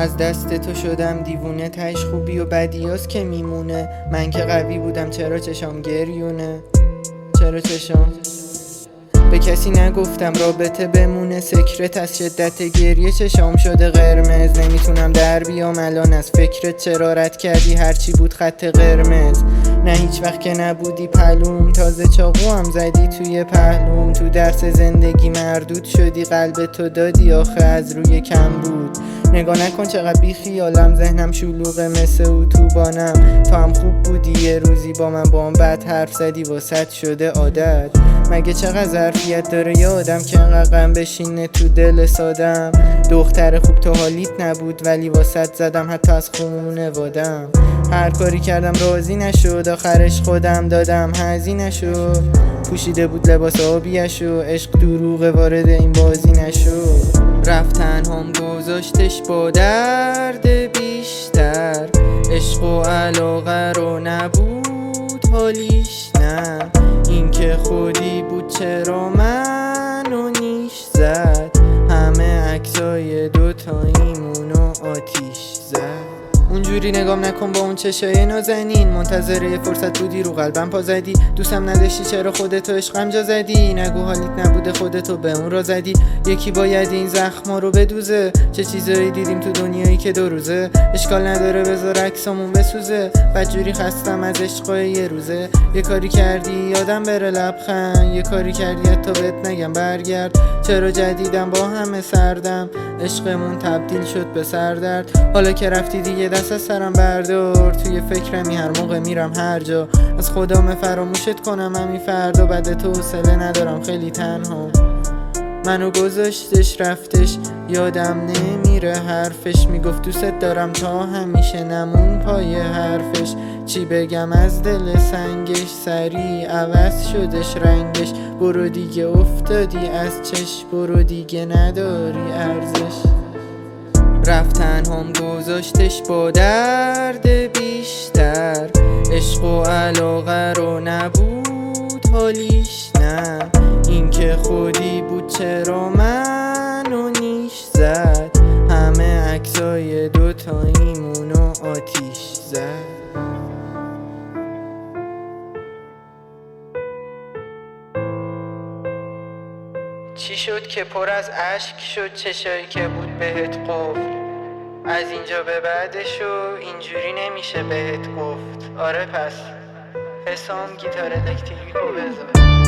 از دست تو شدم دیوونه، تش خوبی و بدیاست که میمونه. من که قوی بودم چرا چشام گریونه، چرا چشام به کسی نگفتم رابطه بمونه سکرت. از شدت گریه چشام شده قرمز، نمیتونم در بیام الان از فکرت. چرا رد کردی هرچی بود خط قرمز؟ نه هیچ وقت که نبودی پلوم، تازه چاقو هم زدی توی پهلوم. تو درس زندگی مردود شدی، قلب تو دادی آخه از روی کم بود. نگاه نکن چقدر بی خیالم، ذهنم شلوغه مثل اتوبانم. تو هم خوب بودی یه روزی با من بد حرف زدی، واسط شده عادت. مگه چقدر ظرفیت داره یه آدم که انقدر غم بشینه تو دل سادم؟ دختر خوب تو حالیت نبود ولی واسط زدم، حتی از خونه وادم. هر کاری کردم راضی نشد، آخرش خودم دادم هزی نشد. پوشیده بود لباس آبیشو، عشق دروغه وارد این بازی نشد. رفت تنهام گذاشتش با درد بیشتر، عشق و علاقه رو نبود حالیش. نه این که خودی بود چرا منو نیش زد، همه عکسای دوتاییمونو آتیش زد. اونجوری نگام نکن با اون چشای نازنین، منتظر یه فرصت بودی رو قلبم پا زدی. دوستم نداشتی چرا خودتو عشقم جا زدی، نگو حالیت نبوده خودتو به اون را زدی. یکی باید این زخما رو بدوزه، چه چیزایی دیدیم تو دنیایی که 2 روزه. اشکال نداره بذار عکسامون بسوزه، بدجوری خستم از عشقای یه روزه. یه کاری کردی یادم بره لبخند، یه کاری کردی حتی بهت نگم برگرد. چرا جدیدم با همه سردم، عشقمون تبدیل شد به سردرد. حالا که رفتی دیگه دست از سرم بردار، توی فکرمی هر موقع میرم هر جا. از خدام فراموشت کنم همین فردا، بعد تو حوصله ندارم خیلی تنها. منو گذاشتش رفتش یادم نمیره حرفش، میگفت دوست دارم تا همیشه نمون پای حرفش. چی بگم از دل سنگش، سری عوض شدش رنگش. برو دیگه افتادی از چشم، برو دیگه نداری ارزش. رفت تنهام گذاشتش با درد بیشتر، عشق و علاقه رو نبود حالیش. نه این که خودی بود چرا منو نیش زد، همه عکسای دوتاییمونو آتیش زد. چی شد که پر از اشک شد چشایی که بود بهت قفل؟ از اینجا به بعدشو اینجوری نمیشه بهت گفت. آره پس حسام گیتار الکتریکو بذار.